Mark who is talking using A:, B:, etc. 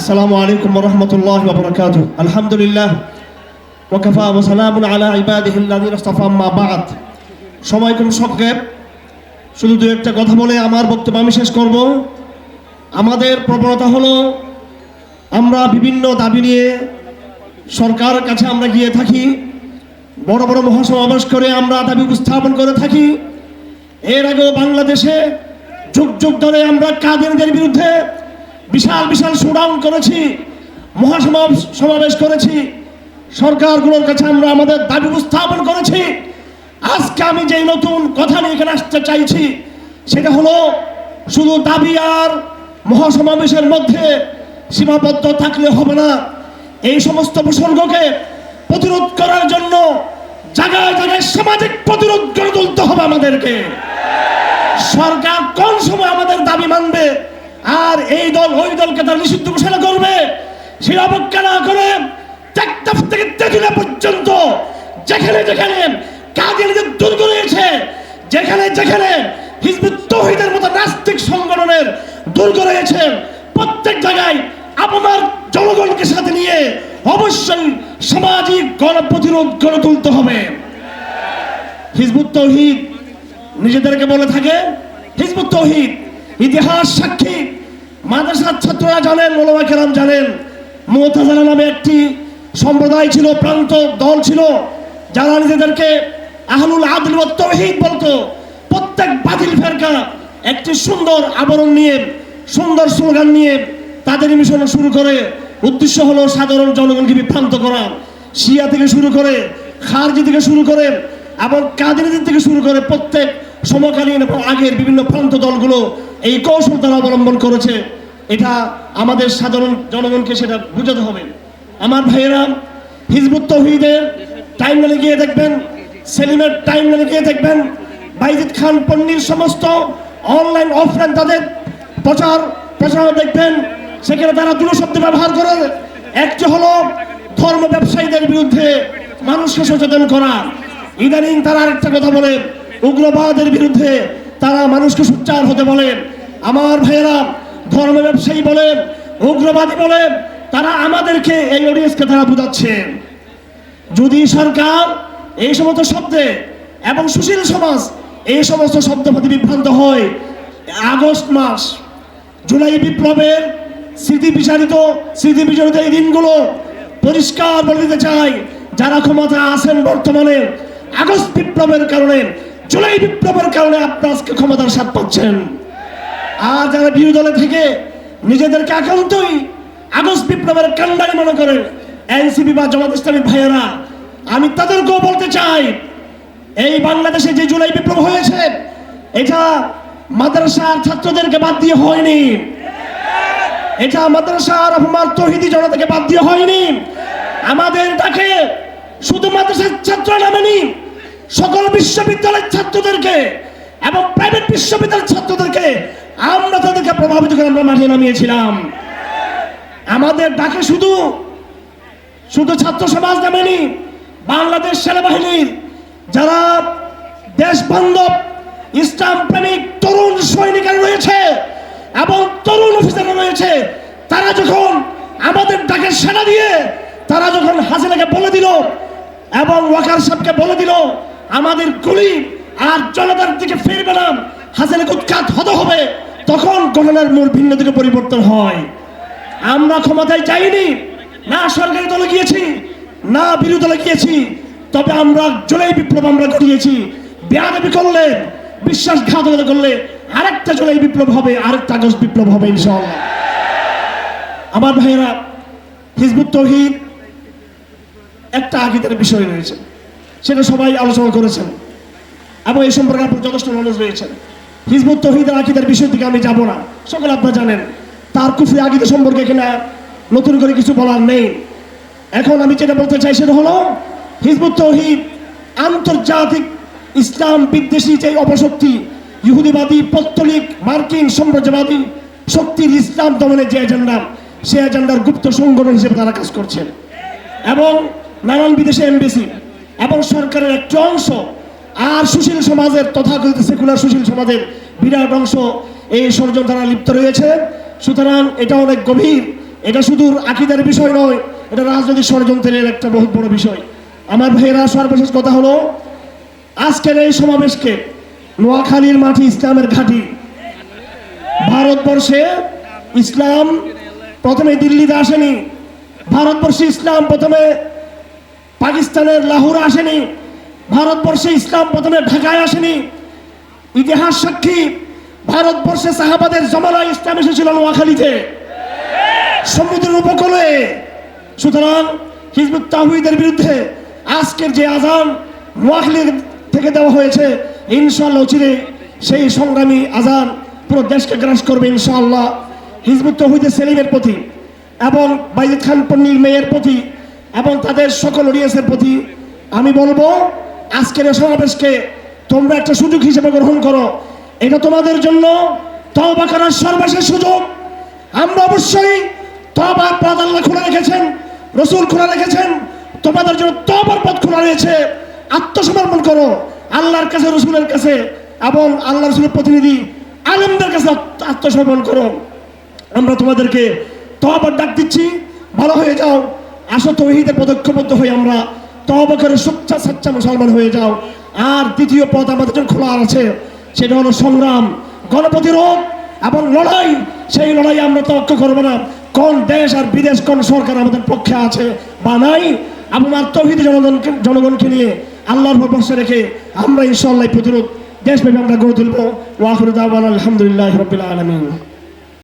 A: আসসালামু আলাইকুম ওয়া রাহমাতুল্লাহি ওয়া বারাকাতুহু। আলহামদুলিল্লাহ ওয়া কাফা ওয়া সালামুন আলা ইবাদিহিল্লাযিনা ইসতাফা, আম্মা বা'দ। সময় কম সংক্ষেপ, শুধু দু একটা কথা বলে আমার বক্তব্য আমি শেষ করব। আমাদের প্রবণতা হলো আমরা বিভিন্ন দাবি নিয়ে সরকারের কাছে আমরা গিয়ে থাকি, বড় বড় মহাসমাবেশ করে আমরা দাবি উপস্থাপন করে থাকি। এর আগেও বাংলাদেশে যুগ যুগ ধরে আমরা কাদিরদের বিরুদ্ধে বিশাল বিশাল শোডাউন করেছি, মহাসমাবেশ করেছি, সরকারগুলোর কাছে আমরা আমাদের দাবি উপস্থাপন করেছি। আজকে আমি যে নতুন কথা নিয়ে এখানে আসতে চাইছি সেটা হলো শুধু দাবি আর মহাসমাবেশের মধ্যে সীমাবদ্ধ থাকলে হবে না। এই সমস্ত প্রসঙ্গকে প্রতিরোধ করার জন্য জায়গায় জায়গায় সামাজিক প্রতিরোধ গড়ে তুলতে হবে আমাদেরকে। সরকার কোন সময় আমাদের দাবি মানবে আর এই দল ওই দলকে তার নিষিদ্ধ ঘোষণা করবে সেটা অপেক্ষা না করে টেকনাফ থেকে তেঁতুলিয়া পর্যন্ত যেখানে যেখানে কাদিরদের দুর্গ রয়েছে, যেখানে যেখানে হিজবুত তাওহীদের মতো নাস্তিক সংগঠনের দুর্গ রয়েছে, প্রত্যেক জায়গায় আপনার জনগণকে সাথে নিয়ে অবশ্যই সামাজিক গণপ্রতিরোধ গড়ে তুলতে হবে। হিজবুত তাওহীদ নিজেদেরকে বলে থাকে হিজবুত তাওহীদ, ইতিহাস সাক্ষী। মাদ্রাসার ছাত্ররা জানেন, ওলামা কেরাম জানেন, মুতাজিলা নামে একটি সম্প্রদায় ছিল, প্রান্ত দল ছিল, যারা নিজেদেরকে আহলুল আদল ওয়াত তাওহীদ বলতো। প্রত্যেক বাতিল ফেরকা একটি সুন্দর আবরণ নিয়ে, সুন্দর স্লোগান নিয়ে তাদের মিশন শুরু করে। উদ্দেশ্য হলো সাধারণ জনগণকে বিভ্রান্ত করা। শিয়া থেকে শুরু করে, খারজি থেকে শুরু করে এবং কাদিরদের থেকে শুরু করে প্রত্যেক সমকালীন এবং আগের বিভিন্ন প্রান্ত দলগুলো এই কৌশল তারা অবলম্বন করেছে। এটা আমাদের সাধারণ জনগণকে সেটা বুঝাতে হবে। আমার ভাইয়েরা, হিজবুত তাওহীদের টাইমলাইনে গিয়ে দেখবেন, সেলিমের টাইমলাইনে গিয়ে দেখবেন, বাইজিদ খান পন্নীর সমস্ত অনলাইন অফলাইন তাদের প্রচার দেখবেন, সেখানে তারা দুটো শব্দ ব্যবহার করে। একটি হলো ধর্ম ব্যবসায়ীদের বিরুদ্ধে মানুষকে সচেতন করা। ইদানিং তারা আরেকটা কথা বলে, উগ্রবাদের বিরুদ্ধে তারা মানুষকে সোচ্চার হতে বলে। আমার ভাইয়েরা, ধর্ম ব্যবসায়ী বলে, উগ্রবাদী বলে, তারা আমাদেরকে এই অডিয়েন্সকে তারা বুঝাচ্ছে। যদি সরকার এই সমস্ত শব্দে এবং সুশীল সমাজ এই সমস্ত শব্দ প্রতি বিভ্রান্ত হয়, আগস্ট মাস জুলাই বিপ্লবের স্মৃতি বিচারিত এই দিনগুলো পরিষ্কার বলে দিতে চাই, যারা ক্ষমতা আছেন বর্তমানে, আগস্ট বিপ্লবের কারণে, জুলাই বিপ্লবের কারণে আপনারা আজকে ক্ষমতার স্বাদ পাচ্ছেন। আর যারা বিরোধী দলে থেকে নিজেদেরকে একান্তই আগস্ট বিপ্লবের কান্ডারি মনে করেন, এনসিপি বা জামাত ইসলামীর ভাইয়েরা, আমি তাদেরকেও বলতে চাই, এই বাংলাদেশে যে জুলাই বিপ্লব হয়েছে এটা মাদ্রাসার ছাত্রদেরকে বাদ দিয়ে হয়নি, এটা মাদ্রাসার আপনার তাওহীদি জনতাকে বাদ দিয়ে হয়নি। আমাদের ডাকে শুধু মাদ্রাসার ছাত্র নামেনি, সকল বিশ্ববিদ্যালয়ের ছাত্রদেরকে এবং প্রাইভেট বিশ্ববিদ্যালয়ের ছাত্রদেরকে আমরা তাদেরকে প্রভাবিত করে আমরা মাঠে নামিয়েছিলাম। আমাদের ডাকে শুধু ছাত্র সমাজ নামেনি, বাংলাদেশ সেনাবাহিনীর যারা দেশ বান্ধব ইসলাম প্রেমিক তরুণ সৈনিকরা রয়েছে এবং তরুণ অফিসাররা রয়েছে, তারা যখন আমাদের ডাকে সেনা দিয়ে তারা যখন হাসিনাকে বলে দিল এবং ওয়াকার সাহেবকে বলে দিল আমাদের গুলি আর জনতার দিকে ফিরবে না, হাসিনাকে উৎখাত হতে হবে, তখন ঘটনার মূল ভিন্ন দিকে পরিবর্তন হয়। আমরা ক্ষমতায় যাইনি, না সরকারি দলে গিয়েছি, না বিরোধী দলে গিয়েছি, তবে আমরা জুলাই বিপ্লব আমরা ঘটিয়েছি। বেয়াদবি করলে, বিশ্বাসঘাতকতা করলে আরেকটা জুলাই বিপ্লব হবে, আরেকটা আগস্ট বিপ্লব হবে ইনশাআল্লাহ। আমার ভাইয়েরা, হিজবুত তাওহীদ একটা আকীদার বিষয় রয়েছে, সেটা সবাই আলোচনা করেছেন এবং এই সম্পর্কে আপনার যথেষ্ট নলেজ রয়েছে। হিজবুত তাওহীদের আকীদার বিষয় থেকে আমি যাব না, সকলে আপনারা জানেন। তার কুফরি আকীদা সম্পর্কে এখানে নতুন করে কিছু বলার নেই। এখন আমি যেটা বলতে চাই সেটা হলো, হিজবুত তাওহীদ আন্তর্জাতিক ইসলাম বিদ্বেষী যে অপশক্তি, ইহুদিবাদী, পৌত্তলিক, মার্কিন সাম্রাজ্যবাদী শক্তির ইসলাম দমনের যে এজেন্ডা, সেই এজেন্ডার গুপ্ত সংগঠন হিসেবে তারা কাজ করছে এবং নানান বিদেশে এমবেসি এবং সরকারের একটি অংশ আর সুশীল সমাজের তথাকথিত সেকুলার সুশীল সমাজের বিরাট অংশ এই ষড়যন্ত্রে লিপ্ত রয়েছে। সুতরাং এটা অনেক গভীর এটা শুধু আকীদার বিষয় নয়, এটা রাজনৈতিক ষড়যন্ত্রের একটা বহুত বড় বিষয়। আমার ভাইয়েরা, সর্বশেষ কথা হলো, আজকের এই সমাবেশকে নোয়াখালীর মাটি ইসলামের ঘাঁটি। ভারতবর্ষে ইসলাম প্রথমে দিল্লিতে আসেনি, ভারতবর্ষে ইসলাম প্রথমে পাকিস্তানের লাহোরে আসেনি, ভারতবর্ষে ইসলাম প্রথমে ঢাকায় আসেনি। ইতিহাস সাক্ষী, ভারতবর্ষে সাহাবাদের জমানায় ইসলাম এসেছিল নোয়াখালীতে, সমুদ্রের উপকূলে। সুতরাং হিজবুত তাওহীদের বিরুদ্ধে আজকের যে আজান নোয়াখালী থেকে দেওয়া হয়েছে, ইনশাআল্লাহ চিরে সেই সংগ্রামী আজান পুরো দেশকে গ্রাস করবে ইনশাআল্লাহ। হিজবুত তাওহীদের সেলিমের প্রতি এবং বাইজিদ খান পন্নীর মেয়ের প্রতি এবং তাদের সকল অডিয়েন্সের প্রতি আমি বলবো, আজকের এই সমাবেশকে তোমরা একটা সুযোগ হিসেবে গ্রহণ করো। এটা তোমাদের জন্য তওবা করার সর্বশেষ সুযোগ। আমরা অবশ্যই তওবার পথ আল্লাহ খোলা রেখেছেন, রসুল খোলা রেখেছেন, তোমাদের জন্য তওবার পথ খোলা রয়েছে। আত্মসমর্পণ করো আল্লাহর কাছে, রসুলের কাছে এবং আল্লাহ রসুলের প্রতিনিধি আলেমদের কাছে আত্মসমর্পণ করো। আমরা তোমাদেরকে তওবার ডাক দিচ্ছি, ভালো হয়ে যাও, আসো তাওহীদের পদক্ষেপবদ্ধ হয়ে আমরা তওবা করে সচ্চা মুসলমান হয়ে যাও। আর দ্বিতীয় পথ আমাদের জন্য খোলা আছে, সেটা হলো সংগ্রাম, গণপ্রতিরোধ এবং লড়াই। সেই লড়াই আমরা তোয়াক্কা করবো না। কোন দেশ আর বিদেশ, কোন সরকার আমাদের পক্ষে আছে বা নাই, আমার তাওহীদি জনগণকে নিয়ে আল্লাহর উপর ভরসা রেখে আমরা ইনশাআল্লাহ প্রতিরোধ দেশব্যাপী আমরা গড়ে তুলবো। ওয়া আখিরু দাওয়ানা আলহামদুলিল্লাহি রাব্বিল আলামিন।